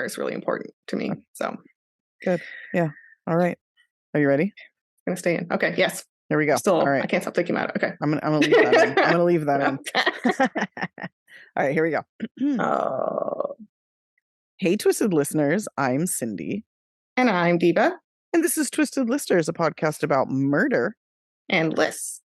hair is really important to me. So good. Yeah. All right. Are you ready? I'm going to stay in. Okay. Yes. Here we go. Still, all right. I can't stop thinking about it. Okay. I'm gonna leave that in. I'm gonna leave that in. All right, here we go. Hey, Twisted listeners. I'm Cindy. And I'm Diva. And this is Twisted Listeners, a podcast about murder and lists.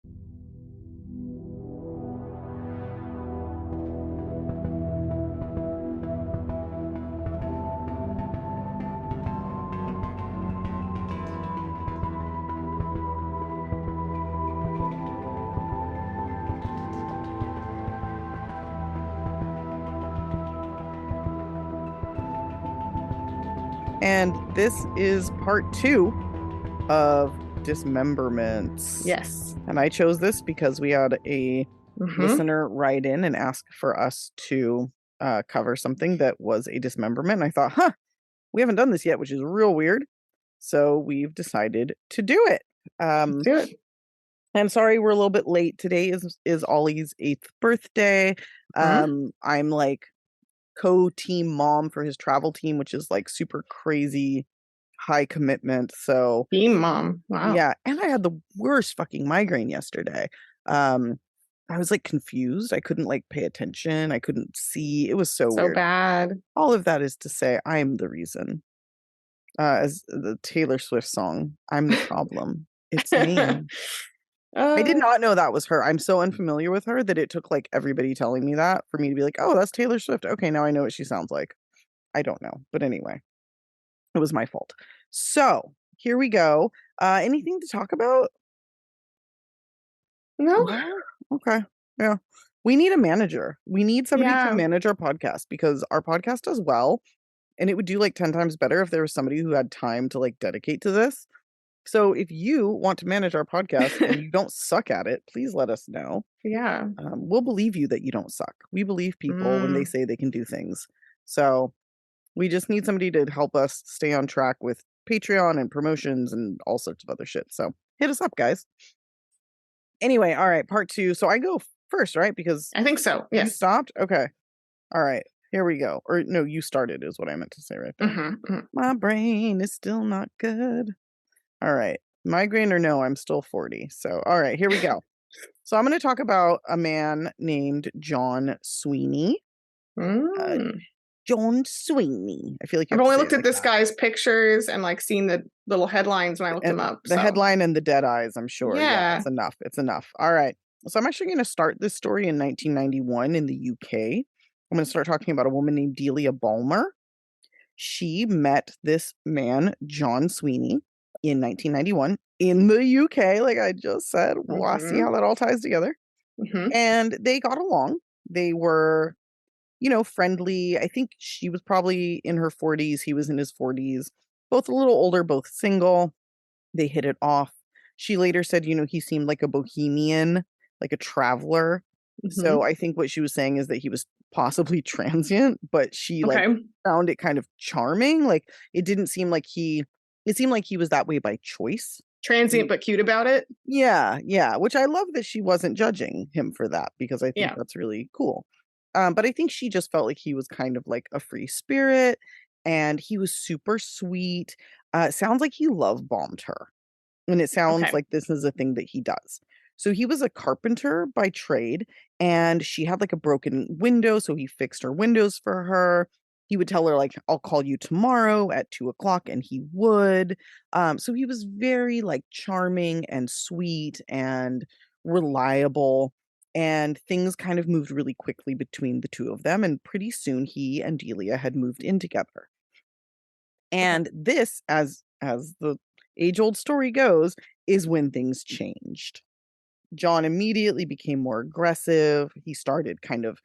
And this is part 2 of Dismemberments. Yes. And I chose this because we had a listener write in and ask for us to cover something that was a dismemberment. And I thought, we haven't done this yet, which is real weird. So we've decided to do it. Do it. I'm sorry we're a little bit late. Today is Ollie's 8th birthday. I'm like co-team mom for his travel team, which is like super crazy high commitment. So team mom. Wow. Yeah. And I had the worst fucking migraine yesterday. I was like confused. I couldn't like pay attention. I couldn't see. It was so weird. Bad. All of that is to say I'm the reason. As the Taylor Swift song, I'm the problem. It's me. I did not know that was her. I'm so unfamiliar with her that it took like everybody telling me that for me to be like, oh, that's Taylor Swift. Okay, now I know what she sounds like. I don't know. But anyway, it was my fault. So here we go. Anything to talk about? No. Okay. Yeah. We need a manager. We need somebody to manage our podcast because our podcast does well. And it would do like 10 times better if there was somebody who had time to like dedicate to this. So if you want to manage our podcast and you don't suck at it, please let us know. Yeah. We'll believe you that you don't suck. We believe people when they say they can do things. So we just need somebody to help us stay on track with Patreon and promotions and all sorts of other shit. So hit us up, guys. Anyway, all right, part 2. So I go first, right? Because I think so. Yes. You stopped? Okay. All right. Here we go. Or no, you started is what I meant to say right there. My brain is still not good. All right. Migraine or no, I'm still 40. So, all right, here we go. So I'm going to talk about a man named John Sweeney. John Sweeney. I feel like I've only looked at this guy's pictures and like seen the little headlines when I looked him up. The headline and the dead eyes, I'm sure. Yeah, it's enough. It's enough. All right. So I'm actually going to start this story in 1991 in the UK. I'm going to start talking about a woman named Delia Balmer. She met this man, John Sweeney, in 1991 in the UK, like I just said. We'll see how that all ties together. And they got along. They were, friendly. I think she was probably in her 40s. He was in his 40s. Both a little older, both single. They hit it off. She later said, he seemed like a bohemian, like a traveler. So I think what she was saying is that he was possibly transient, but she found it kind of charming. Like it didn't seem like it seemed like he was that way by choice. Transient but cute about it. Yeah, yeah. Which I love that she wasn't judging him for that because I think that's really cool. But I think she just felt like he was kind of like a free spirit and he was super sweet. Sounds like he love bombed her. And it sounds like this is a thing that he does. So he was a carpenter by trade and she had like a broken window. So he fixed her windows for her. He would tell her like, I'll call you tomorrow at 2:00 and he would. So he was very like charming and sweet and reliable and things kind of moved really quickly between the two of them. And pretty soon he and Delia had moved in together. And this, as the age-old story goes, is when things changed. John immediately became more aggressive. He started kind of,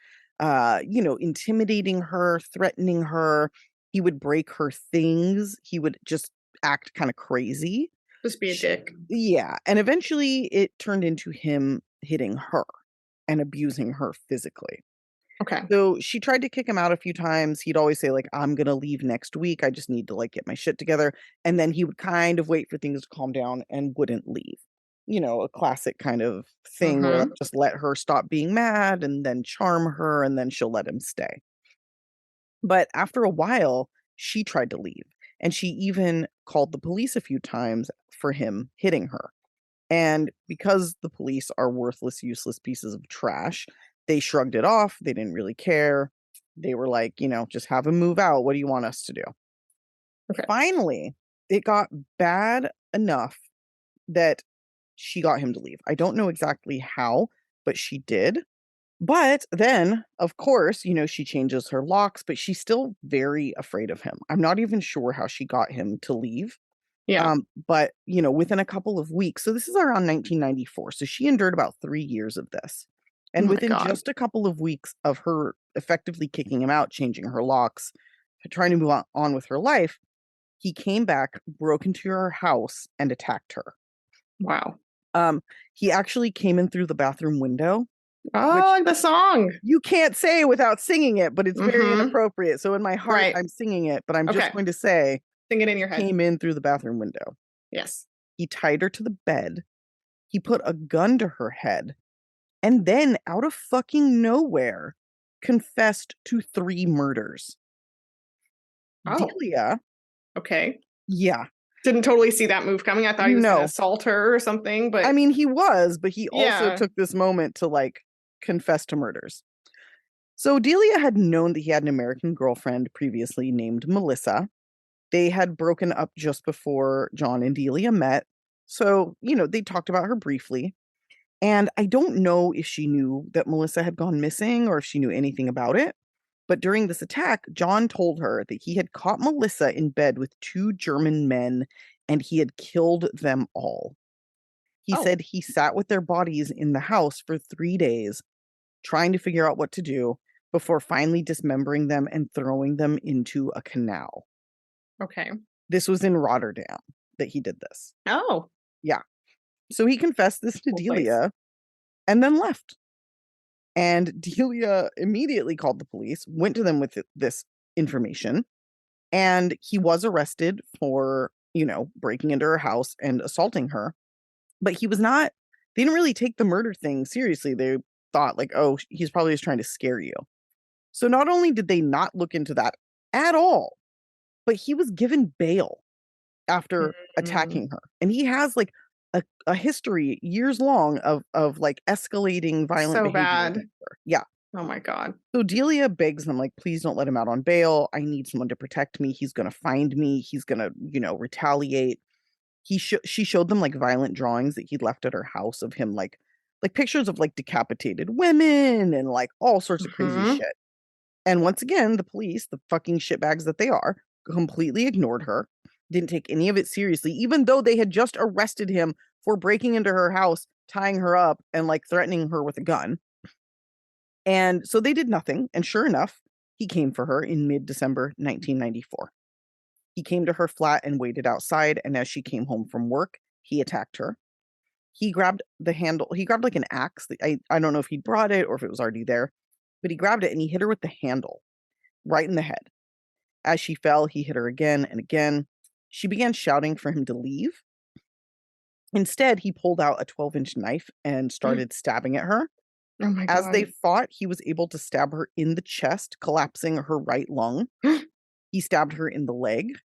intimidating her, threatening her. He would break her things. He would just act kind of crazy. Just be a dick. Yeah. And eventually it turned into him hitting her and abusing her physically. Okay. So she tried to kick him out a few times. He'd always say like, I'm going to leave next week. I just need to like get my shit together. And then he would kind of wait for things to calm down and wouldn't leave. A classic kind of thing where just let her stop being mad and then charm her and then she'll let him stay. But after a while, she tried to leave. And she even called the police a few times for him hitting her. And because the police are worthless, useless pieces of trash, they shrugged it off. They didn't really care. They were like, just have him move out. What do you want us to do? Okay. Finally, it got bad enough that she got him to leave. I don't know exactly how, but she did. But then, of course, she changes her locks, but she's still very afraid of him. I'm not even sure how she got him to leave. Yeah. But, within a couple of weeks, so this is around 1994. So she endured about 3 years of this. Oh And my within God. just a couple of weeks of her effectively kicking him out, changing her locks, trying to move on with her life, he came back, broke into her house, and attacked her. Wow. He actually came in through the bathroom window. Oh, like the song. You can't say without singing it, but it's very Mhm. inappropriate. So in my heart, Right. I'm singing it, but I'm just Okay. going to say, Sing it in your head. came in through the bathroom window. Yes. He tied her to the bed. He put a gun to her head. And then, out of fucking nowhere, confessed to 3 murders. Oh. Delia. Okay. Yeah. Didn't totally see that move coming. I thought he was gonna No. assault her or something, but I mean, he was, but he also Yeah. took this moment to, like, confess to murders. So Delia had known that he had an American girlfriend previously named Melissa. They had broken up just before John and Delia met. So, they talked about her briefly. And I don't know if she knew that Melissa had gone missing or if she knew anything about it. But during this attack, John told her that he had caught Melissa in bed with 2 German men and he had killed them all. He Oh. said he sat with their bodies in the house for 3 days, trying to figure out what to do before finally dismembering them and throwing them into a canal. Okay. This was in Rotterdam that he did this. Oh. Yeah. So he confessed this to Cool place. Delia and then left. And Delia immediately called the police, went to them with this information, and he was arrested for, breaking into her house and assaulting her. But they didn't really take the murder thing seriously. They thought like, oh, he's probably just trying to scare you. So not only did they not look into that at all, but he was given bail after attacking her. And he has like a history years long of like escalating violent So behavior bad. against her. Yeah. Oh my God. So Delia begs them, like, please don't let him out on bail. I need someone to protect me. He's going to find me. He's going to, retaliate. She showed them like violent drawings that he'd left at her house of him, like pictures of like decapitated women and like all sorts of crazy Mhm. shit. And once again, the police, the fucking shitbags that they are, completely ignored her, didn't take any of it seriously, even though they had just arrested him for breaking into her house, tying her up, and like threatening her with a gun. And so they did nothing. And sure enough, he came for her in mid-December 1994. He came to her flat and waited outside. And as she came home from work, he attacked her. He grabbed the handle. He grabbed like an axe. I don't know if he brought it or if it was already there, but he grabbed it and he hit her with the handle right in the head. As she fell, he hit her again and again. She began shouting for him to leave. Instead, he pulled out a 12-inch knife and started stabbing at her. Oh my As they God. fought, he was able to stab her in the chest, collapsing her right lung. He stabbed her in the leg,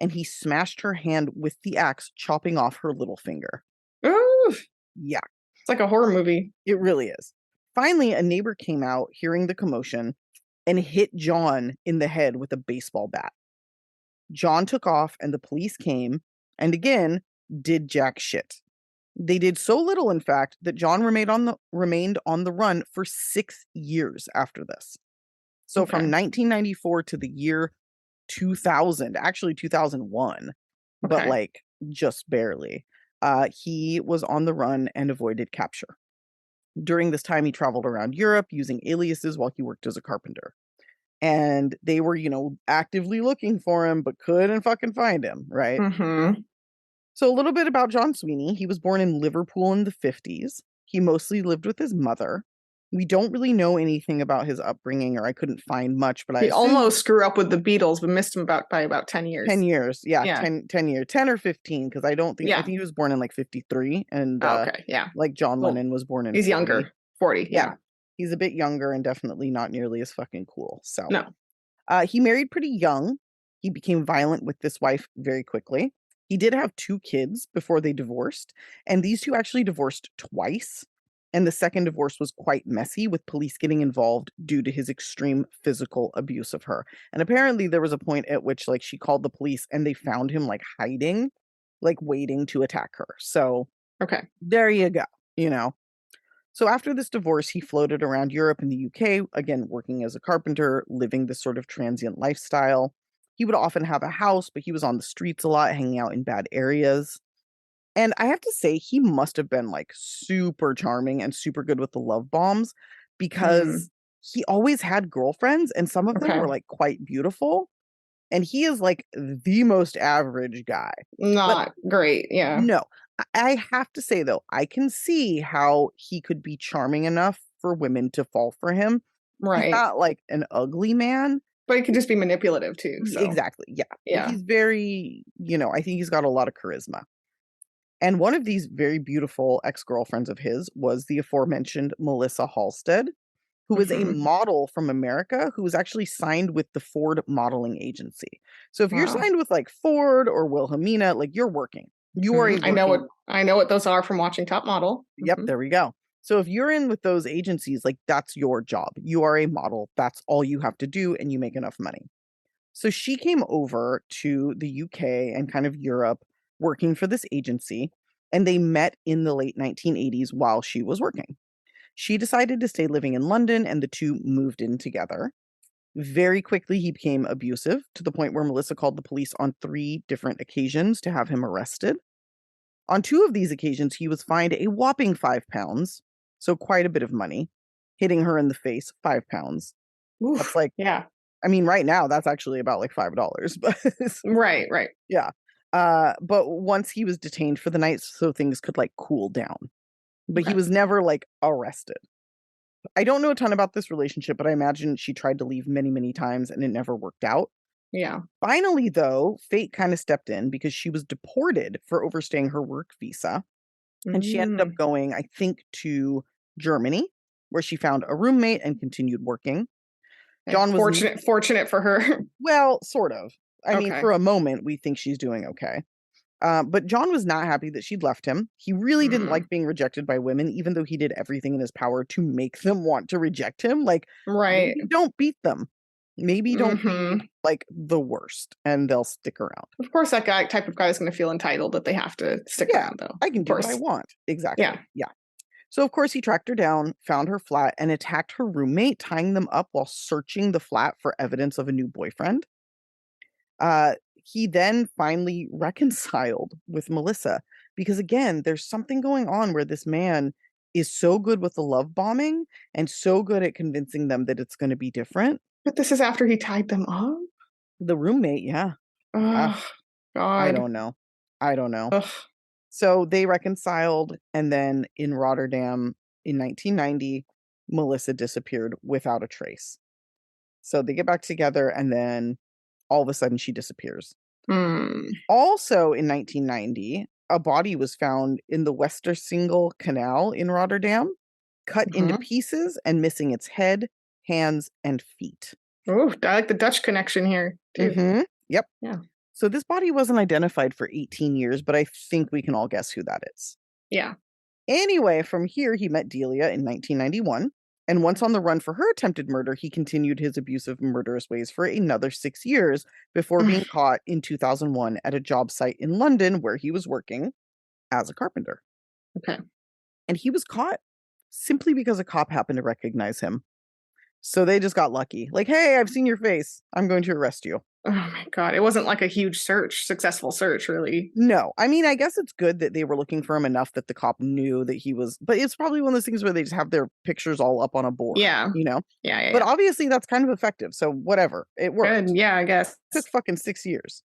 and he smashed her hand with the axe, chopping off her little finger. Ooh. Yeah. It's like a horror movie. It really is. Finally, a neighbor came out, hearing the commotion, and hit John in the head with a baseball bat. John took off, and the police came, and again, did jack shit. They did so little, in fact, that John remained on the run for 6 years after this. So from Okay. 1994 to the year 2000, actually 2001, but Okay. like just barely, he was on the run and avoided capture. During this time, he traveled around Europe using aliases while he worked as a carpenter. And they were, actively looking for him, but couldn't fucking find him, right? Mm-hmm. So a little bit about John Sweeney. He was born in Liverpool in the 50s. He mostly lived with his mother. We don't really know anything about his upbringing, or I couldn't find much, but I He assume almost grew up with the Beatles, but missed him by about 10 years. 10 years. Yeah, Yeah. 10 years, 10 or 15, because I Yeah. think he was born in like 53, and Oh, okay. Yeah. like John Well, Lennon was born in He's 40. younger. 40. Yeah. He's a bit younger and definitely not nearly as fucking cool. So No. he married pretty young. He became violent with this wife very quickly. He did have 2 kids before they divorced, and these 2 actually divorced twice. And the second divorce was quite messy, with police getting involved due to his extreme physical abuse of her. And apparently there was a point at which, like, she called the police and they found him, like, hiding, like, waiting to attack her. So Okay. there you go, you know. So after this divorce, he floated around Europe and the UK, again, working as a carpenter, living this sort of transient lifestyle. He would often have a house, but he was on the streets a lot, hanging out in bad areas. And I have to say, he must have been like super charming and super good with the love bombs Mm, because he always had girlfriends and some of them okay. were like quite beautiful. And he is like the most average guy. But Not great. Yeah. no, I have to say though, I can see how he could be charming enough for women to fall for him. He's Right. not like an ugly man. But it could just be manipulative too. So Exactly. Yeah. But yeah. he's very, I think he's got a lot of charisma. And one of these very beautiful ex-girlfriends of his was the aforementioned Melissa Halstead, who was a Hmm. model from America who was actually signed with the Ford modeling agency. So if you're Wow. signed with like Ford or Wilhelmina, like you're working. You are a working. I know what those are from watching Top Model. Yep, there we go. So if you're in with those agencies, like that's your job. You are a model. That's all you have to do and you make enough money. So she came over to the UK and kind of Europe working for this agency, and they met in the late 1980s while she was working. She decided to stay living in London, and the two moved in together. Very quickly, he became abusive to the point where Melissa called the police on 3 different occasions to have him arrested. On 2 of these occasions, he was fined a whopping £5, so quite a bit of money, hitting her in the face, £5. That's Oof. like, Yeah. I mean, right now, that's actually about like $5, but Right. Right. yeah. But once he was detained for the night so things could like cool down. But he Okay. was never like arrested. I don't know a ton about this relationship, but I imagine she tried to leave many, many times and it never worked out. Yeah. Finally, though, fate kind of stepped in because she was deported for overstaying her work visa. And she ended up Mm. going, I think, to Germany, where she found a roommate and continued working. Okay. John was, Fortunate for her. well, sort of. I mean, Okay. for a moment, we think she's doing okay. But John was not happy that she'd left him. He really didn't Mm. like being rejected by women, even though he did everything in his power to make them want to reject him. Like, Right. maybe don't beat them. Maybe don't be Hmm. like the worst, and they'll stick around. Of course, that type of guy is going to feel entitled that they have to stick Yeah, around, though. I can Of do what I course. want. Exactly. Yeah. Yeah. So, of course, he tracked her down, found her flat, and attacked her roommate, tying them up while searching the flat for evidence of a new boyfriend. He then finally reconciled with Melissa because, again, there's something going on where this man is so good with the love bombing and so good at convincing them that it's going to be different. But this is after he tied them up. The roommate, yeah. Oh I God. don't know. I don't know. Ugh. So they reconciled, and then in Rotterdam in 1990, Melissa disappeared without a trace. So they get back together, and then all of a sudden she disappears. Mm. Also in 1990, a body was found in the Westersingle Canal in Rotterdam, cut into Hmm. pieces and missing its head, hands, and feet. Oh, I like the Dutch connection here too. Yep. Yeah. So this body wasn't identified for 18 years, but I think we can all guess who that is. Yeah. Anyway, from here, he met Delia in 1991. And once on the run for her attempted murder, he continued his abusive, murderous ways for another 6 years before being caught in 2001 at a job site in London where he was working as a carpenter. Okay. And he was caught simply because a cop happened to recognize him. So they just got lucky. Like, hey, I've seen your face. I'm going to arrest you. Oh my God. It wasn't like a huge successful search, really. No, I mean, I guess it's good that they were looking for him enough that the cop knew that he was, but it's probably one of those things where they just have their pictures all up on a board, Yeah. you know? Yeah. Yeah. But Yeah. obviously that's kind of effective. So whatever, it worked. Good. Yeah, I guess. Took fucking 6 years.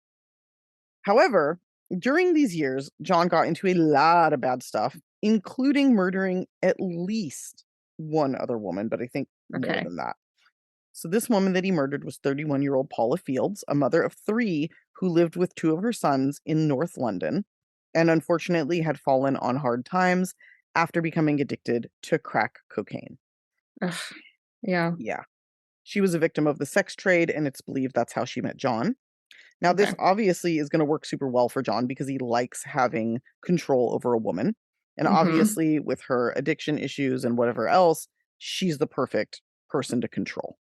However, during these years, John got into a lot of bad stuff, including murdering at least one other woman, but I think more Okay. than that. So this woman that he murdered was 31-year-old Paula Fields, a mother of 3 who lived with 2 of her sons in North London, and unfortunately had fallen on hard times after becoming addicted to crack cocaine. Ugh. Yeah. Yeah. She was a victim of the sex trade, and it's believed that's how she met John. Now, Okay. this obviously is going to work super well for John because he likes having control over a woman. And obviously, with her addiction issues and whatever else, she's the perfect person to control.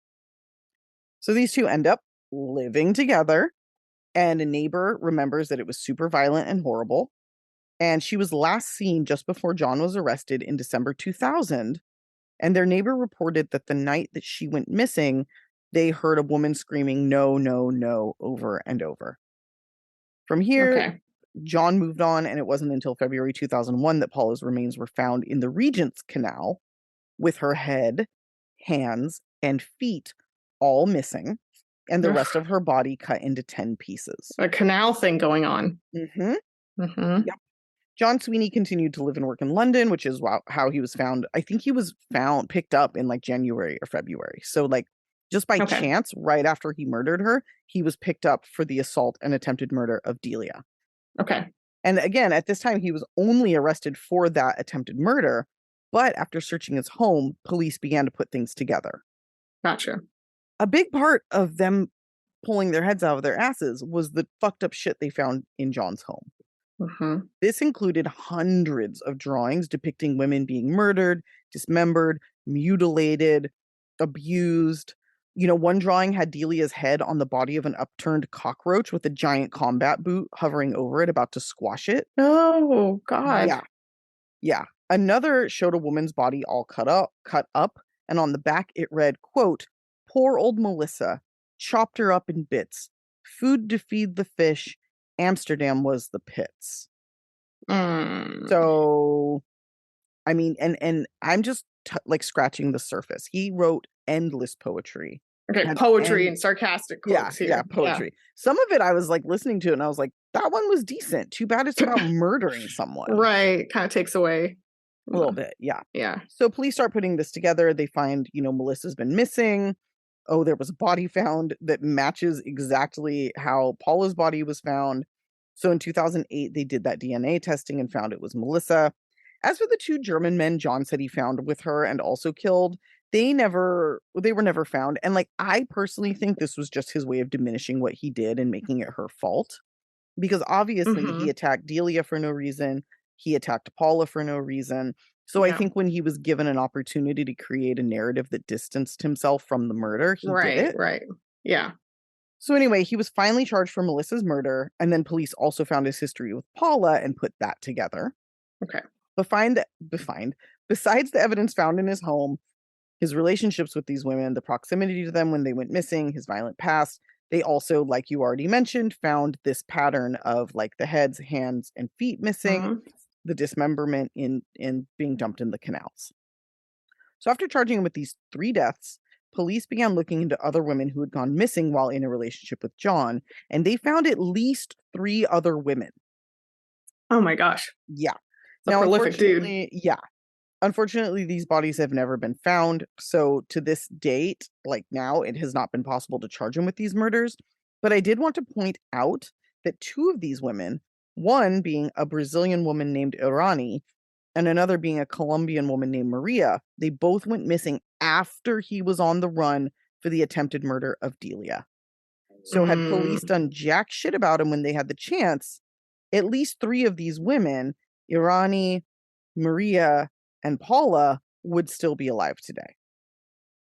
So these two end up living together, and a neighbor remembers that it was super violent and horrible. And she was last seen just before John was arrested in December 2000. And their neighbor reported that the night that she went missing, they heard a woman screaming, "No, no, no," over and over. From here, Okay. John moved on, and it wasn't until February 2001 that Paula's remains were found in the Regent's Canal with her head, hands, and feet all missing, and the rest of her body cut into 10 pieces. A canal thing going on. Mm-hmm. Mm-hmm. Yep. John Sweeney continued to live and work in London, which is how he was found. I think he was picked up in like January or February. So like just by chance, right after he murdered her, he was picked up for the assault and attempted murder of Delia. Okay. And again, at this time, he was only arrested for that attempted murder. But after searching his home, police began to put things together. Gotcha. A big part of them pulling their heads out of their asses was the fucked up shit they found in John's home. This included hundreds of drawings depicting women being murdered, dismembered, mutilated, abused. You know, one drawing had Delia's head on the body of an upturned cockroach with a giant combat boot hovering over it, about to squash it. Oh, God. Yeah. Yeah. Another showed a woman's body all cut up, and on the back it read, quote, "Poor old Melissa, chopped her up in bits. Food to feed the fish. Amsterdam was the pits." So, I mean, and I'm just like scratching the surface. He wrote endless poetry. Okay, poetry and sarcastic quotes here. Yeah, poetry. Yeah. Some of it I was like listening to it and I was like, that one was decent. Too bad it's about murdering someone. Right. Kind of takes away a little bit. Yeah. Yeah. So police start putting this together. They find, Melissa's been missing. Oh, there was a body found that matches exactly how Paula's body was found. So in 2008, they did that DNA testing and found it was Melissa. As for the two German men John said he found with her and also killed, they were never found. And like, I personally think this was just his way of diminishing what he did and making it her fault. Because obviously he attacked Delia for no reason. He attacked Paula for no reason. So I think when he was given an opportunity to create a narrative that distanced himself from the murder, he did it. Right. Yeah. So anyway, he was finally charged for Melissa's murder, and then police also found his history with Paula and put that together. Okay. Besides the evidence found in his home, his relationships with these women, the proximity to them when they went missing, his violent past, they also, like you already mentioned, found this pattern of like the heads, hands, and feet missing, the dismemberment in being dumped in the canals. So after charging him with these 3 deaths, police began looking into other women who had gone missing while in a relationship with John, and they found at least 3 other women. Oh my gosh. Yeah. Now, prolific dude. Yeah. Unfortunately, these bodies have never been found. So to this date, like now, it has not been possible to charge him with these murders. But I did want to point out that 2 of these women, one being a Brazilian woman named Irani, and another being a Colombian woman named Maria, they both went missing after he was on the run for the attempted murder of Delia. So had police done jack shit about him when they had the chance, at least 3 of these women, Irani, Maria, and Paula, would still be alive today.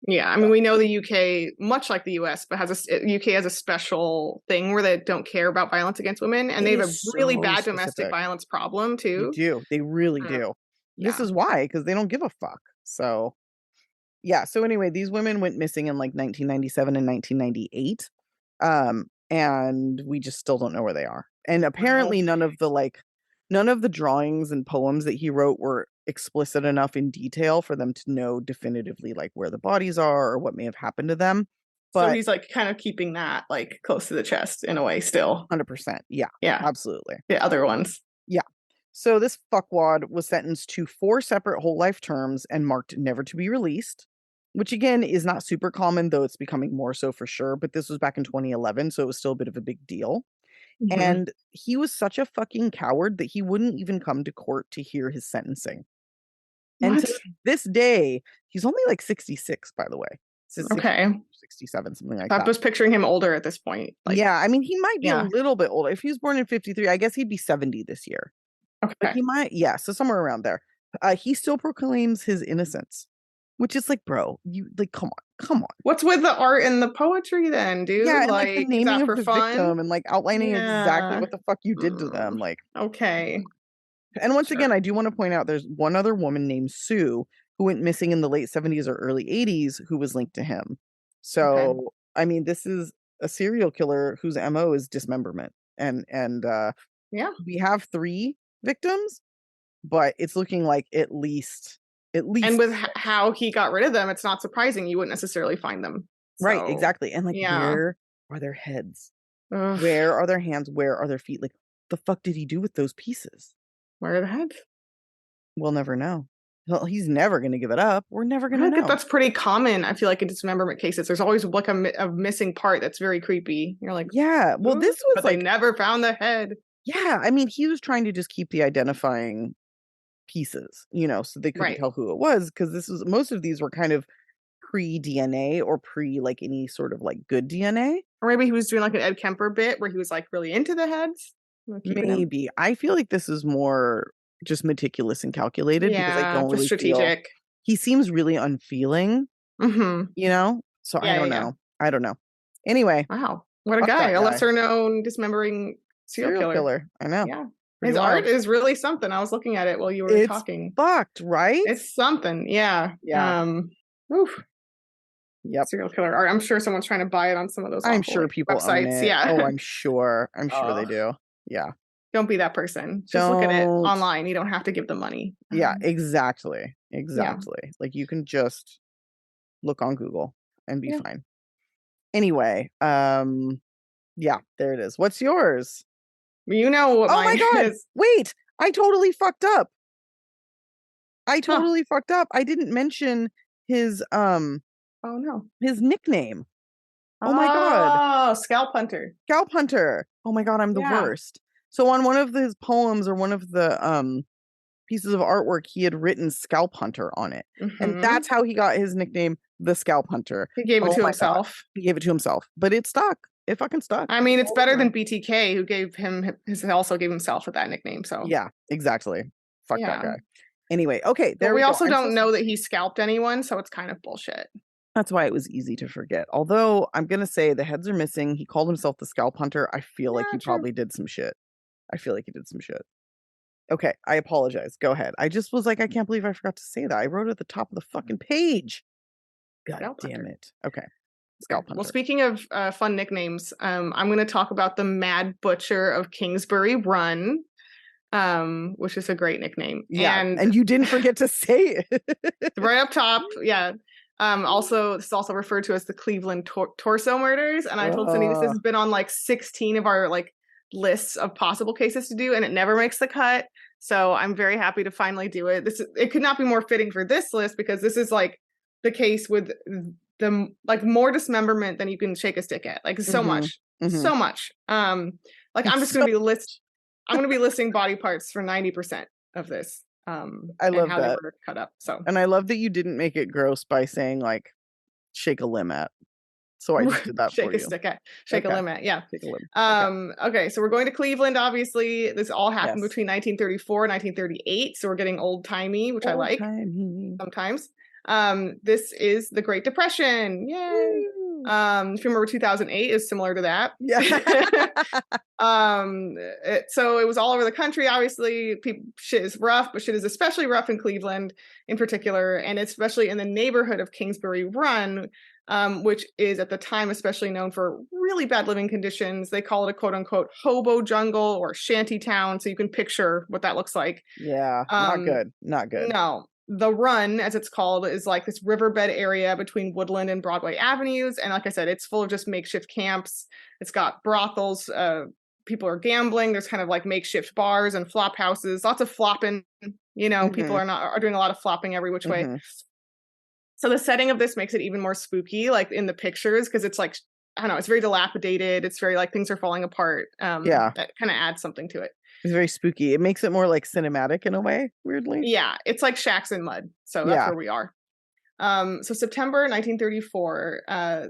Yeah, I mean, we know the UK, much like the US, but UK has a special thing where they don't care about violence against women, and they have a really bad domestic violence problem too. They do. They really do. This is why, because they don't give a fuck. So, yeah. So anyway, these women went missing in like 1997 and 1998, and we just still don't know where they are. And apparently, none of the drawings and poems that he wrote were explicit enough in detail for them to know definitively like where the bodies are or what may have happened to them. But so he's like kind of keeping that like close to the chest in a way still. 100%. Yeah. Yeah. Absolutely. The other ones. Yeah. So this fuckwad was sentenced to 4 separate whole life terms and marked never to be released, which again is not super common, though it's becoming more so for sure. But this was back in 2011, so it was still a bit of a big deal. And he was such a fucking coward that he wouldn't even come to court to hear his sentencing. What? And to this day, he's only like 66, by the way. Okay. 67, something like I that. was picturing him older at this point. Like, yeah, I mean, he might be a little bit older. If he was born in 53, I guess he'd be 70 this year. Okay. But he might, so somewhere around there. He still proclaims his innocence, which is like, bro, you like, come on. What's with the art and the poetry then, dude? Yeah, and like the naming of the fun? victim and like outlining exactly what the fuck you did to them. Like, okay. And once again, I do want to point out there's one other woman named Sue who went missing in the late 70s or early 80s who was linked to him. So, I mean, this is a serial killer whose MO is dismemberment. And we have 3 victims, but it's looking like at least. And with how he got rid of them, it's not surprising you wouldn't necessarily find them. So, right, exactly. And like, where are their heads? Ugh. Where are their hands? Where are their feet? Like, the fuck did he do with those pieces? Where are the heads? We'll never know. Well, he's never going to give it up. We're never going to know. That's pretty common. I feel like in dismemberment cases, there's always like a missing part that's very creepy. You're like, yeah. Well, this was like, they never found the head. Yeah, I mean, he was trying to just keep the identifying pieces, so they couldn't tell who it was, because most of these were kind of pre-DNA or like any sort of like good DNA. Or maybe he was doing like an Ed Kemper bit where he was like really into the heads. Maybe. I feel like this is more just meticulous and calculated, because I don't really strategic. He seems really unfeeling, so I don't know. I don't know. Anyway. Wow. What a guy. A lesser known dismembering serial killer. I know. Yeah. His art is really something. I was looking at it while you were talking. Fucked, right? It's something. Yeah. Yeah. Oof. Yep. Serial killer art. I'm sure someone's trying to buy it on some of those. I'm sure people websites. Own it. Yeah. Oh, I'm sure. I'm sure they do. Yeah. Don't be that person. Just look at it online. You don't have to give them money. Yeah, exactly. Exactly. Yeah. Like, you can just look on Google and be fine. Anyway, yeah, there it is. What's yours? You know what mine is. Wait, I totally fucked up. I didn't mention his oh no. His nickname. Oh my god. Oh, Scalp Hunter. Scalp Hunter. Oh my god, I'm the worst. So on one of his poems or one of the pieces of artwork, he had written Scalp Hunter on it. Mm-hmm. And that's how he got his nickname, the Scalp Hunter. He gave it to himself. God. He gave it to himself. But it stuck. It fucking stuck. I mean, it's better than BTK, who also gave himself that nickname. So yeah, exactly. Fuck that guy. Anyway, okay. We also don't know that he scalped anyone, so it's kind of bullshit. That's why it was easy to forget. Although I'm gonna say the heads are missing. He called himself the Scalp Hunter. I feel like he probably did some shit. Okay, I apologize. Go ahead. I just was like, I can't believe I forgot to say that. I wrote it at the top of the fucking page. God damn it. Okay. Scalp Hunter. Well, speaking of fun nicknames, I'm going to talk about the Mad Butcher of Kingsbury Run, which is a great nickname. Yeah, and you didn't forget to say it. Right up top, yeah. Also, this is also referred to as the Cleveland torso murders, and I told Cindy this has been on like 16 of our like lists of possible cases to do, and it never makes the cut. So I'm very happy to finally do it. It could not be more fitting for this list, because this is like the case with the like more dismemberment than you can shake a stick at. Like so much. Like I'm just going to be listing body parts for 90% of this. I love how that. They were cut up. So, and I love that you didn't make it gross by saying like shake a limb at. So I just did that shake for a you. stick at. Shake a limb at. Yeah. Shake a limb. Okay. So we're going to Cleveland. Obviously, this all happened between 1934 and 1938. So we're getting old timey, which I like sometimes. This is the Great Depression. Yay! If you remember, 2008 is similar to that. Yeah. So it was all over the country. Obviously, shit is rough, but shit is especially rough in Cleveland, in particular, and especially in the neighborhood of Kingsbury Run, which is at the time especially known for really bad living conditions. They call it a quote unquote hobo jungle or shanty town. So you can picture what that looks like. Yeah, not good. Not good. No. The Run, as it's called, is like this riverbed area between Woodland and Broadway Avenues. And like I said, it's full of just makeshift camps. It's got brothels. People are gambling. There's kind of like makeshift bars and flop houses. Lots of flopping. People are doing a lot of flopping every which way. So the setting of this makes it even more spooky, like in the pictures, because it's like, I don't know, it's very dilapidated. It's very like things are falling apart. That kind of adds something to it. It's very spooky. It makes it more like cinematic in a way, weirdly. Yeah, it's like shacks in mud. So that's where we are. So September 1934,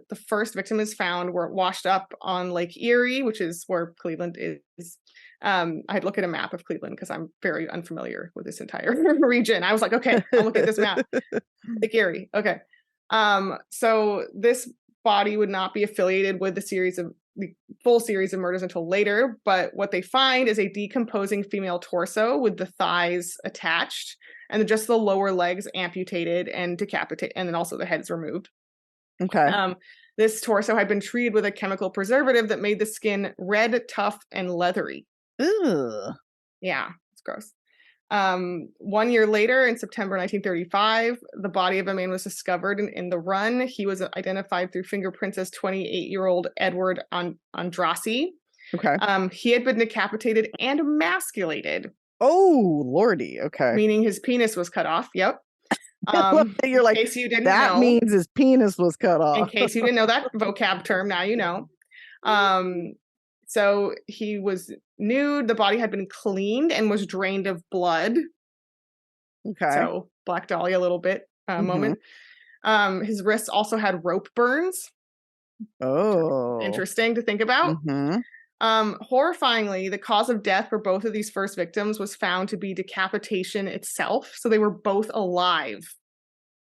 the first victim is found were washed up on Lake Erie, which is where Cleveland is. I'd look at a map of Cleveland because I'm very unfamiliar with this entire region. I was like, okay, I'll look at this map. Lake Erie. Okay. So this body would not be affiliated with the full series of murders until later, but what they find is a decomposing female torso with the thighs attached and just the lower legs amputated and decapitated, and then also the heads removed. Okay. This torso had been treated with a chemical preservative that made the skin red, tough, and leathery. Ugh. Yeah, it's gross. 1 year later, in September 1935, the body of a man was discovered in the Run. He was identified through fingerprints as 28-year-old Edward Andrassy. Okay. He had been decapitated and emasculated. Oh, lordy. Okay. Meaning his penis was cut off. Yep. You're like, in case you didn't that know, means his penis was cut off. In case you didn't know that vocab term, now you know. So he was nude. The body had been cleaned and was drained of blood. Okay. So Black Dahlia a little bit moment. His wrists also had rope burns. Oh. Interesting to think about. Horrifyingly, the cause of death for both of these first victims was found to be decapitation itself. So they were both alive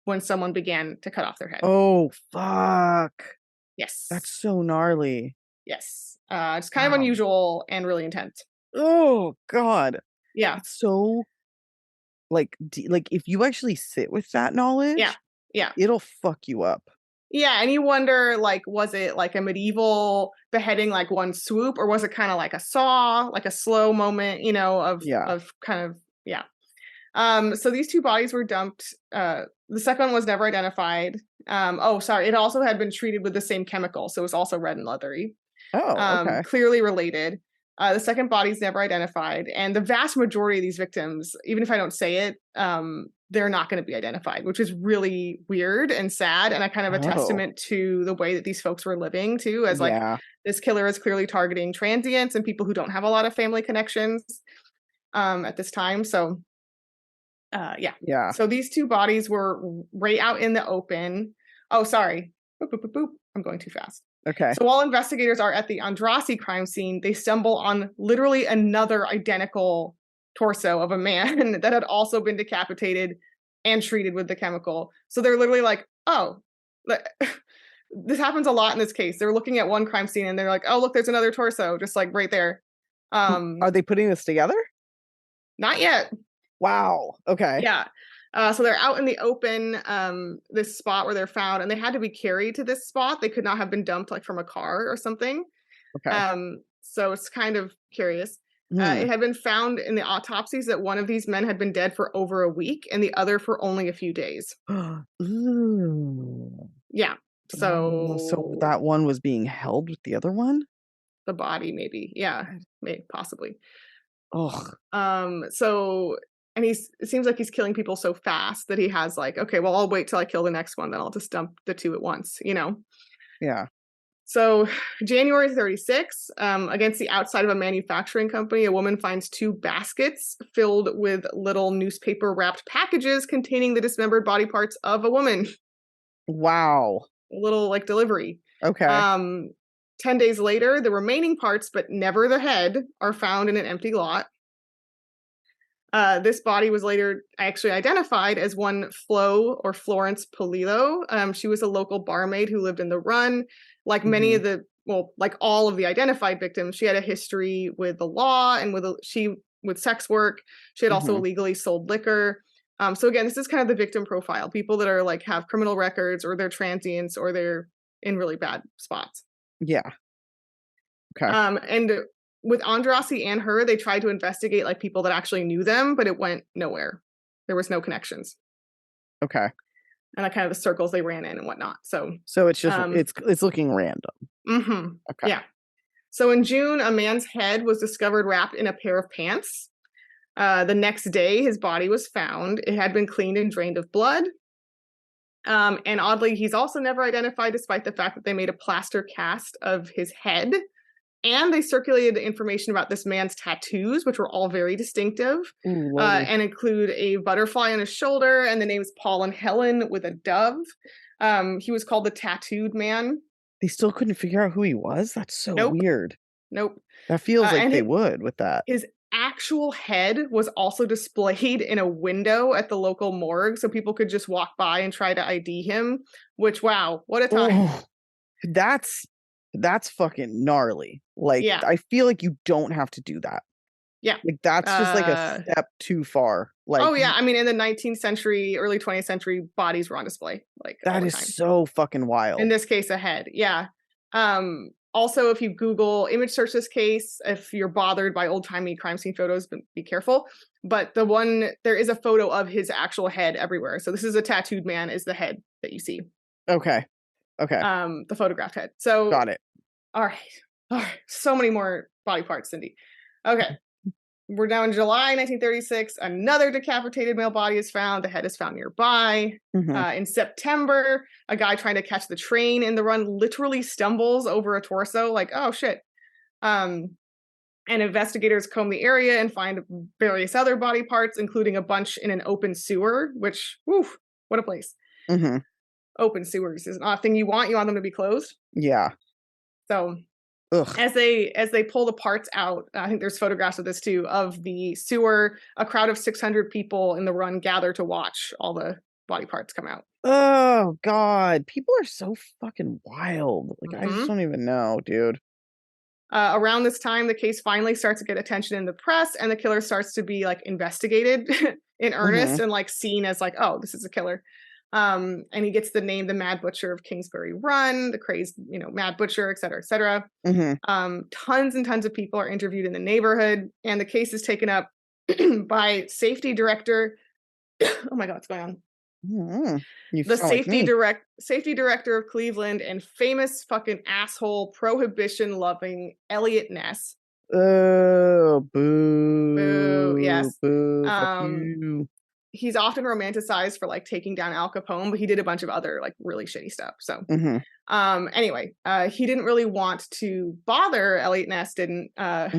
when someone began to cut off their head. Oh, fuck. Yes. That's so gnarly. Yes. It's kind of unusual and really intense. Oh, God. Yeah. It's so, like if you actually sit with that knowledge, yeah, it'll fuck you up. Yeah, and you wonder, like, was it like a medieval beheading, like one swoop, or was it kind of like a saw, like a slow moment, of kind of, yeah. So these two bodies were dumped. The second one was never identified. It also had been treated with the same chemical, so it was also red and leathery. Oh, okay. Clearly related. The second body's never identified, and the vast majority of these victims, even if I don't say it, they're not going to be identified, which is really weird and sad, and a kind of a testament to the way that these folks were living too, as like this killer is clearly targeting transients and people who don't have a lot of family connections at this time. So so these two bodies were right out in the open. Oh, sorry. Boop, boop, boop, boop. I'm going too fast. Okay. So while investigators are at the Andrassy crime scene, they stumble on literally another identical torso of a man that had also been decapitated and treated with the chemical. So they're literally like, oh, this happens a lot in this case. They're looking at one crime scene and they're like, oh, look, there's another torso, just like right there. Are they putting this together? Not yet. Wow. Okay. Yeah. So they're out in the open, this spot where they're found, and they had to be carried to this spot. They could not have been dumped like from a car or something. Okay. So it's kind of curious. It had been found in the autopsies that one of these men had been dead for over a week and the other for only a few days. Ooh. Yeah. So that one was being held with the other one? The body, maybe. Yeah, maybe, possibly. Ugh. And it seems like he's killing people so fast that he has like, okay, well, I'll wait till I kill the next one, then I'll just dump the two at once, Yeah. So January 36, against the outside of a manufacturing company, a woman finds two baskets filled with little newspaper wrapped packages containing the dismembered body parts of a woman. Wow. A little like delivery. Okay. 10 days later, the remaining parts, but never the head, are found in an empty lot. This body was later actually identified as one Flo or Florence Polillo. She was a local barmaid who lived in the Run. Like many of like all of the identified victims, she had a history with the law and with sex work. She had also illegally sold liquor. So again, this is kind of the victim profile. People that are like have criminal records, or they're transients, or they're in really bad spots. Yeah. Okay. And with Andrassy and her, they tried to investigate like people that actually knew them, but it went nowhere. There was no connections. Okay. And like kind of the circles they ran in and whatnot. So it's just it's looking random. Okay. Yeah. So in June, a man's head was discovered wrapped in a pair of pants. The next day, his body was found. It had been cleaned and drained of blood. And oddly, he's also never identified, despite the fact that they made a plaster cast of his head And they circulated information about this man's tattoos, which were all very distinctive. Ooh, and include a butterfly on his shoulder, and the names Paul and Helen with a dove. He was called the Tattooed Man. They still couldn't figure out who he was? That's so weird. Nope. That feels like they would with that. His actual head was also displayed in a window at the local morgue, so people could just walk by and try to ID him, which, wow, what a time. Oh, that's fucking gnarly. Like, yeah. I feel like you don't have to do that. Yeah. Like, that's just like a step too far. Like, oh yeah, I mean, in the 19th century, early 20th century, bodies were on display. Like, that is so fucking wild. In this case, a head. Yeah. Also, if you Google image search this case, if you're bothered by old-timey crime scene photos, be careful. But there is a photo of his actual head everywhere. So this is a tattooed man is the head that you see. Okay. The photographed head. So got it. All right. So many more body parts, Cindy. Okay. We're now in July 1936. Another decapitated male body is found. The head is found nearby. In September, a guy trying to catch the train in the run literally stumbles over a torso. Like, oh shit. And investigators comb the area and find various other body parts, including a bunch in an open sewer, which, whew, what a place. Open sewers is not a thing you want. You want them to be closed. Yeah. So as they pull the parts out, I think there's photographs of this too, of the sewer. A crowd of 600 people in the run gather to watch all the body parts come out. Oh God, people are so fucking wild. Like, I just don't even know, dude. Around this time, the case finally starts to get attention in the press, and the killer starts to be like investigated in earnest and like seen as like, oh, this is a killer. And he gets the name the Mad Butcher of Kingsbury Run, the crazed, Mad Butcher, et cetera, et cetera. Tons and tons of people are interviewed in the neighborhood, and the case is taken up by safety director. Oh my God, what's going on? The safety director of Cleveland and famous fucking asshole prohibition loving Elliot Ness. Oh, boo. Boo, yes. Boo, fuck you. He's often romanticized for like taking down Al Capone, but he did a bunch of other like really shitty stuff. So anyway, he didn't really want to bother. Elliot Ness didn't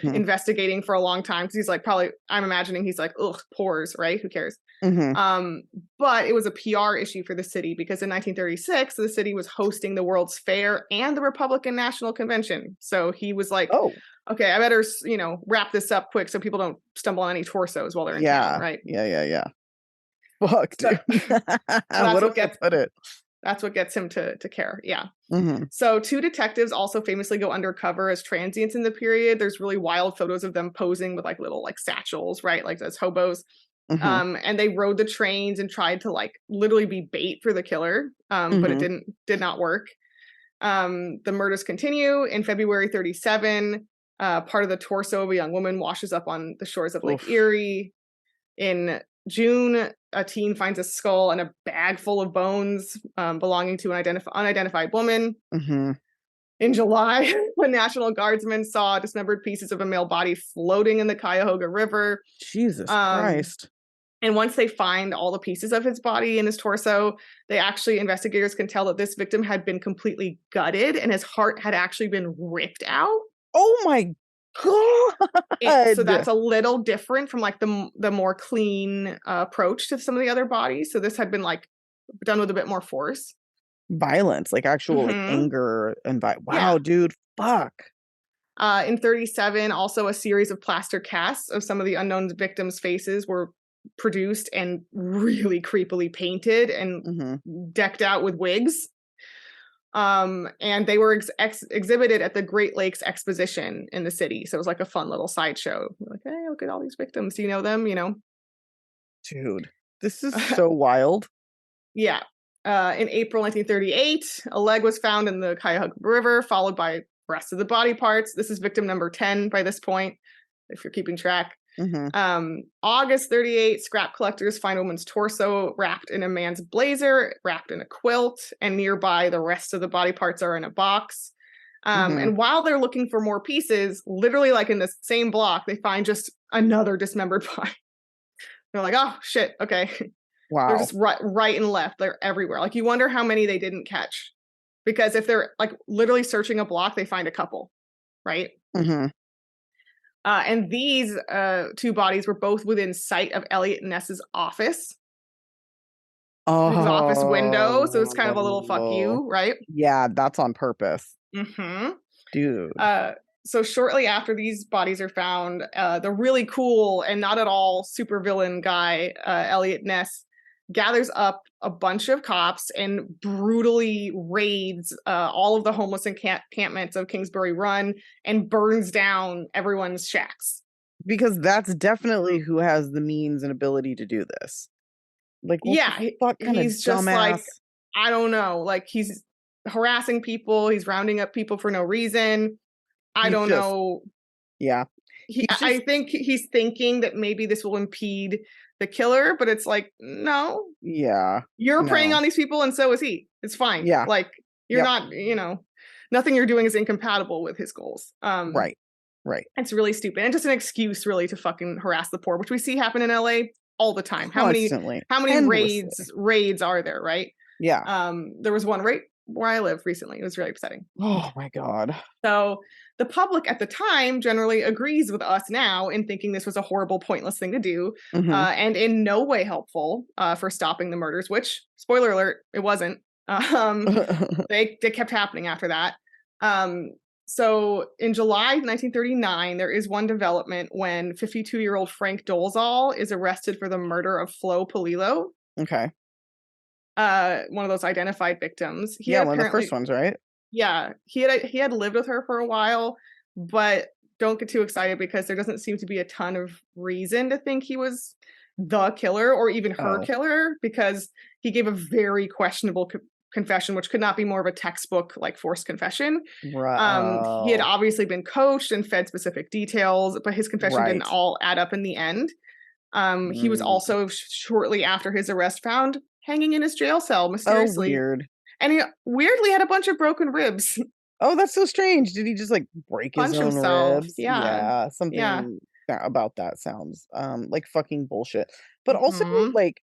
investigating for a long time because he's like, probably, I'm imagining he's like, ugh, pores, right? Who cares? But it was a PR issue for the city because in 1936 the city was hosting the World's Fair and the Republican National Convention. So he was like, oh, okay, I better wrap this up quick so people don't stumble on any torsos while they're in town, right? Yeah. Fuck, dude. What do I put it? That's what gets him to care. Yeah. So 2 detectives also famously go undercover as transients in the period. There's really wild photos of them posing with like little like satchels, right? Like as hobos. And they rode the trains and tried to like literally be bait for the killer. But it did not work. The murders continue. In February 1937, part of the torso of a young woman washes up on the shores of Lake Erie. In June, a teen finds a skull and a bag full of bones belonging to an unidentified woman. In July, the National Guardsmen saw dismembered pieces of a male body floating in the Cuyahoga River. Jesus Christ. And once they find all the pieces of his body and his torso, investigators can tell that this victim had been completely gutted and his heart had actually been ripped out. Oh my God. So that's a little different from like the more clean approach to some of the other bodies. So this had been like done with a bit more force. Violence, like actual like anger and wow, dude, fuck. In 1937, also a series of plaster casts of some of the unknown victims' faces were produced and really creepily painted and decked out with wigs. And they were exhibited at the Great Lakes Exposition in the city. So it was like a fun little sideshow. Like, hey, look at all these victims. Do you know them? Dude, this is so wild. Yeah. In April 1938, a leg was found in the Cuyahoga River, followed by the rest of the body parts. This is victim number 10 by this point, if you're keeping track. August 1938, scrap collectors find a woman's torso wrapped in a man's blazer, wrapped in a quilt, and nearby the rest of the body parts are in a box. And while they're looking for more pieces, literally like in the same block, they find just another dismembered body. They're like, oh shit, okay. Wow. They're just right and left. They're everywhere. Like you wonder how many they didn't catch. Because if they're like literally searching a block, they find a couple. right? Mm-hmm. And these two bodies were both within sight of Elliot Ness's office. His office window. So it's kind of a little fuck Oh, you, right? yeah, that's on purpose. Mm-hmm. Dude. So shortly after these bodies are found, the really cool and not at all supervillain guy, Elliot Ness, gathers up a bunch of cops and brutally raids all of the homeless encampments of Kingsbury Run and burns down everyone's shacks. Because that's definitely who has the means and ability to do this. Like, what the fuck kind of he's just like, dumbass? I don't know, like he's harassing people, he's rounding up people for no reason. I don't know. Yeah. I think he's thinking that maybe this will impede the killer, but it's like, no. Yeah. You're preying on these people and so is he. It's fine. Yeah. Like you're not, nothing you're doing is incompatible with his goals. Right. It's really stupid. And just an excuse really to fucking harass the poor, which we see happen in LA all the time. Constantly. How many raids are there, right? Yeah. There was one right where I live recently. It was really upsetting. Oh my God. So the public at the time generally agrees with us now in thinking this was a horrible, pointless thing to do, and in no way helpful for stopping the murders, which, spoiler alert, it wasn't. They kept happening after that. So in July 1939, there is one development when 52-year-old Frank Dolezal is arrested for the murder of Flo Polillo. Okay. One of those identified victims. One of the first ones, right? Yeah, he had lived with her for a while, but don't get too excited because there doesn't seem to be a ton of reason to think he was the killer or even her killer, because he gave a very questionable confession, which could not be more of a textbook like forced confession. Right. He had obviously been coached and fed specific details, but his confession didn't all add up in the end. He was also shortly after his arrest found hanging in his jail cell mysteriously. Oh, weird. And he weirdly had a bunch of broken ribs. Oh, that's so strange. Did he just like break his own ribs? Yeah. Something about that sounds like fucking bullshit. But also like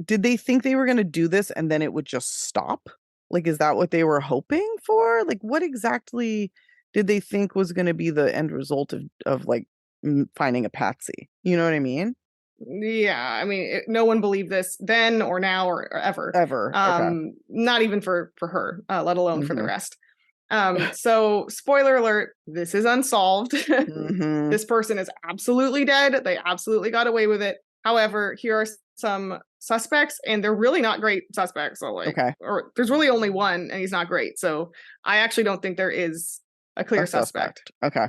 did they think they were going to do this and then it would just stop? Like, is that what they were hoping for? Like, what exactly did they think was going to be the end result of like finding a patsy? You know what I mean? Yeah, I mean, no one believed this then or now or ever. Okay. Not even for her, let alone for the rest. So, spoiler alert: this is unsolved. This person is absolutely dead. They absolutely got away with it. However, here are some suspects, and they're really not great suspects. So, or there's really only one, and he's not great. So, I actually don't think there is a clear suspect. Okay.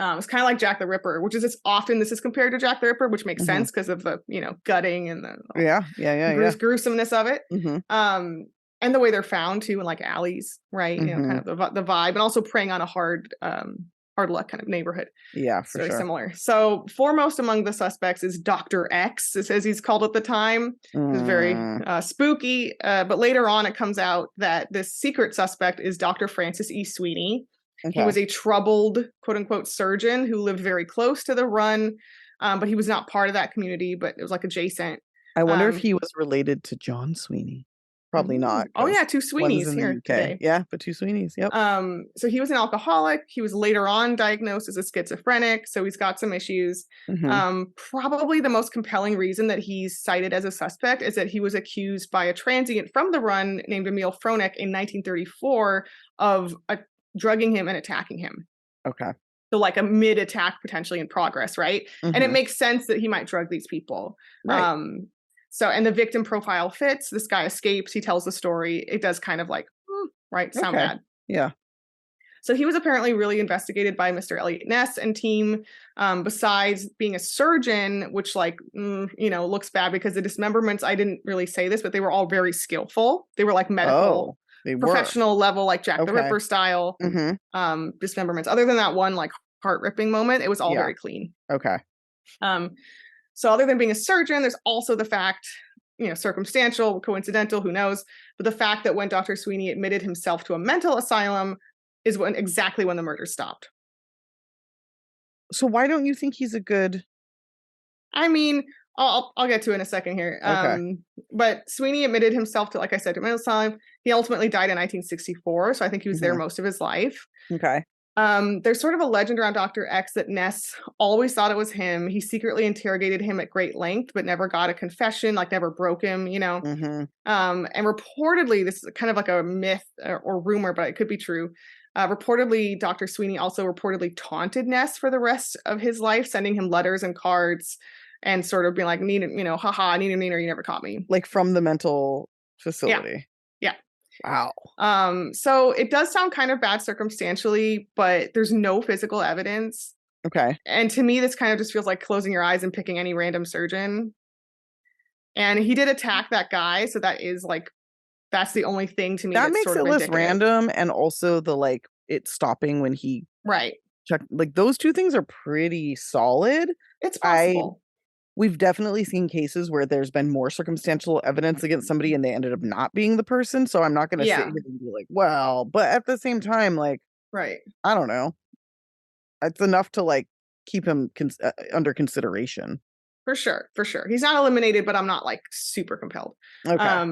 It's kind of like Jack the Ripper, which is this is compared to Jack the Ripper, which makes sense because of the gutting and the gruesomeness of it. And the way they're found too in like alleys, right? Kind of the vibe, and also preying on a hard luck kind of neighborhood. Yeah, for very similar. So foremost among the suspects is Dr. X, as he's called at the time. It's very spooky, but later on it comes out that this secret suspect is Dr. Francis E. Sweeney. Okay. He was a troubled, quote unquote, surgeon who lived very close to the run, but he was not part of that community, but it was like adjacent. I wonder if he was related to John Sweeney. Probably not. Oh yeah, two Sweeneys here today. Yeah, but two Sweeneys. Yep. So he was an alcoholic. He was later on diagnosed as a schizophrenic, so he's got some issues. Probably the most compelling reason that he's cited as a suspect is that he was accused by a transient from the run named Emil Fronek in 1934 of drugging him and attacking him. Okay. So like a mid-attack potentially in progress, right? And it makes sense that he might drug these people. Right. So, and the victim profile fits. This guy escapes. He tells the story. It does kind of like, right, sound bad. Yeah. So he was apparently really investigated by Mr. Elliot Ness and team. Besides being a surgeon, which looks bad because the dismemberments, I didn't really say this, but they were all very skillful. They were like medical. Professional level, like Jack the Ripper style dismemberments. Other than that one like heart ripping moment, it was all very clean. Okay. So other than being a surgeon, there's also the fact, circumstantial, coincidental, who knows, but the fact that when Dr. Sweeney admitted himself to a mental asylum is exactly when the murder stopped. So why don't you think he's a good? I mean, I'll get to it in a second here. Okay. But Sweeney admitted himself to, like I said, to mental asylum. He ultimately died in 1964, so I think he was there most of his life. Okay. There's sort of a legend around Dr. X that Ness always thought it was him. He secretly interrogated him at great length, but never got a confession, like never broke him, you know. And reportedly, this is kind of like a myth or rumor, but it could be true. Reportedly, Dr. Sweeney also reportedly taunted Ness for the rest of his life, sending him letters and cards and sort of being like, haha, neener, you never caught me. Like from the mental facility. Yeah. Wow. So it does sound kind of bad circumstantially, but there's no physical evidence. Okay. And to me, this kind of just feels like closing your eyes and picking any random surgeon. And he did attack that guy, so that is like, that's the only thing to me that that's makes sort it of less indicative. random, and also the like it stopping when he checked. Like those two things are pretty solid. It's possible. We've definitely seen cases where there's been more circumstantial evidence against somebody and they ended up not being the person. So I'm not going to sit here and be like, well, but at the same time, like, I don't know. It's enough to like keep him under consideration. For sure. He's not eliminated, but I'm not like super compelled. Okay.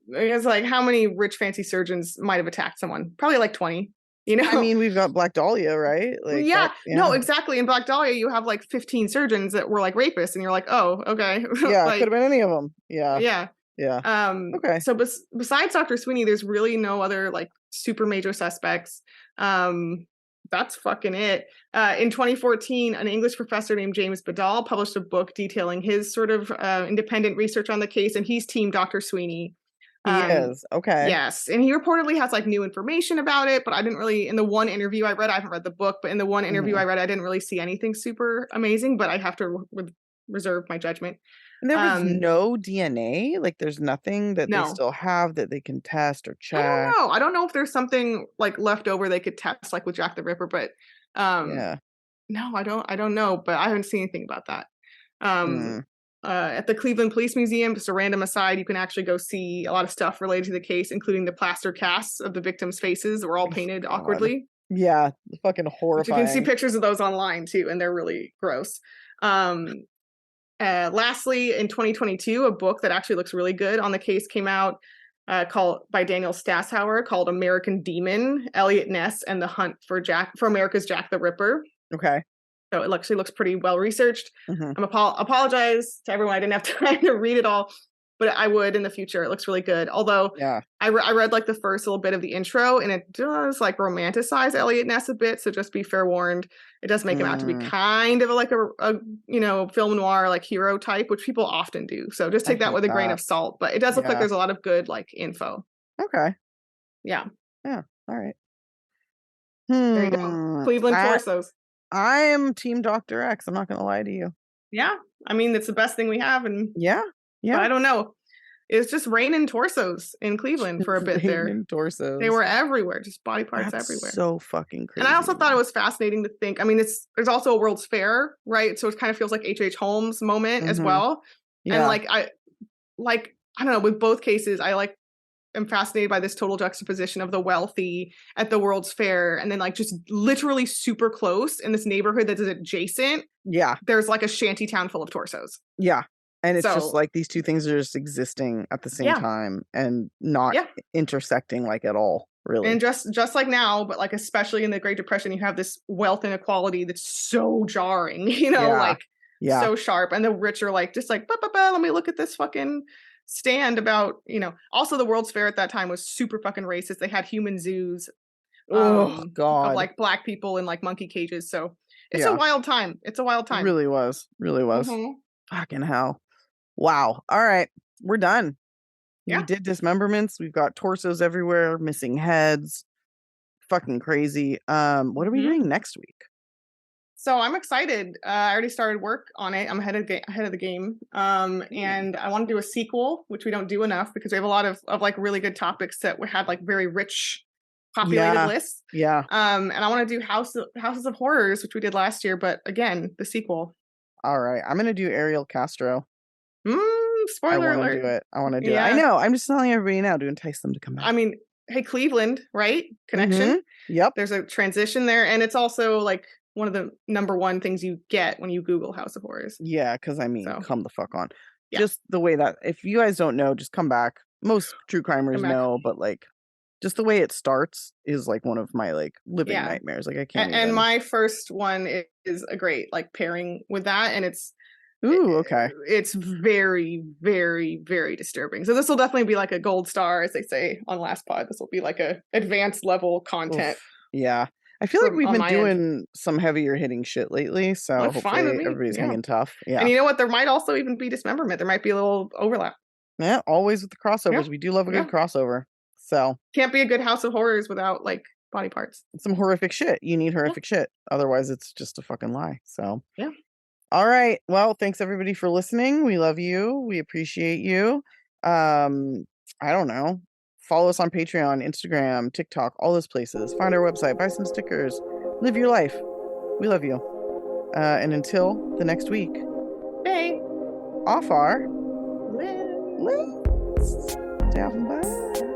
It's like how many rich fancy surgeons might have attacked someone? Probably like 20. You know, I mean, we've got Black Dahlia, right? Like, no, exactly. In Black Dahlia, you have like 15 surgeons that were like rapists, and you're like, oh, okay. Yeah, like, could have been any of them. Yeah. Okay. So besides Dr. Sweeney, there's really no other like super major suspects. That's fucking it. In 2014, an English professor named James Badal published a book detailing his sort of independent research on the case, and he's team Dr. Sweeney. He is. Okay. Yes. And he reportedly has like new information about it, but I didn't really, in the one interview I read, I haven't read the book, but in the one interview I read, I didn't really see anything super amazing, but I have to reserve my judgment. And there was no DNA? Like there's nothing that they still have that they can test or check? I don't know if there's something like left over they could test like with Jack the Ripper, but no, I don't know, but I haven't seen anything about that. At the Cleveland Police Museum, just a random aside, you can actually go see a lot of stuff related to the case, including the plaster casts of the victims' faces that were all painted awkwardly. Yeah, fucking horrifying. But you can see pictures of those online too, and they're really gross. Lastly, in 2022, a book that actually looks really good on the case came out by Daniel Stasshauer called American Demon, Elliot Ness and the Hunt for America's Jack the Ripper. Okay. So it actually looks pretty well researched. I'm apologize to everyone. I didn't have time to read it all, but I would in the future. It looks really good. Although I read like the first little bit of the intro, and it does like romanticize Elliot Ness a bit. So just be fair warned. It does make him out to be kind of like a film noir like hero type, which people often do. So just take that with a grain of salt. But it does look like there's a lot of good like info. Okay. Yeah. All right. There you go. Cleveland torsos. I am team Dr. X. I'm not going to lie to you. Yeah. I mean, it's the best thing we have. And yeah. I don't know. It's just raining torsos in Cleveland for a bit there. Raining torsos. They were everywhere, just body parts everywhere. So fucking crazy. And I also thought it was fascinating to think. I mean, there's also a World's Fair, right? So it kind of feels like H.H. Holmes moment as well. Yeah. And I don't know, with both cases, I'm fascinated by this total juxtaposition of the wealthy at the World's Fair and then like just literally super close in this neighborhood that is adjacent. Yeah. There's like a shanty town full of torsos. Yeah. And it's just like these two things are just existing at the same time and not intersecting like at all, really. And just like now, but like especially in the Great Depression, you have this wealth inequality that's so jarring, so sharp. And the rich are like, just like, let me look at this fucking stand about, also the World's Fair at that time was super fucking racist. They had human zoos God, of like black people in like monkey cages. So it's a wild time. It's a wild time. It really was. Fucking hell. Wow. All right. We're done. We did dismemberments. We've got torsos everywhere, missing heads. Fucking crazy. What are we doing next week? So I'm excited. I already started work on it. I'm ahead of the game. And I want to do a sequel, which we don't do enough because we have a lot of like really good topics that we had like very rich populated lists. Yeah. And I want to do Houses of Horrors, which we did last year, but again, the sequel. All right. I'm going to do Ariel Castro. Spoiler alert. I want to do it. I know. I'm just telling everybody now to entice them to come back. I mean, hey, Cleveland, right? Connection. Yep. There's a transition there. And it's also like, one of the number one things you get when you Google House of Horrors. Yeah, because I mean, So, come the fuck on. yeah. Just the way that, if you guys don't know, just come back. Most true crimers know, but like, just the way it starts is like one of my like living nightmares. Like I can't. And my first one is a great like pairing with that, and it's okay. It's very, very, very disturbing. So this will definitely be like a gold star, as they say on Last Pod. This will be like a advanced level content. Oof. Yeah. I feel like we've been doing some heavier hitting shit lately, so hopefully everybody's hanging tough. Yeah. And you know what? There might also even be dismemberment. There might be a little overlap. Yeah, always with the crossovers. We do love a good crossover. So can't be a good House of Horrors without like body parts. Some horrific shit. You need horrific shit. Otherwise it's just a fucking lie. So yeah. All right. Well, thanks everybody for listening. We love you. We appreciate you. I don't know. Follow us on Patreon, Instagram, TikTok, all those places. Find our website, buy some stickers, live your life. We love you. And until the next week. Hey. Off our list. Bye.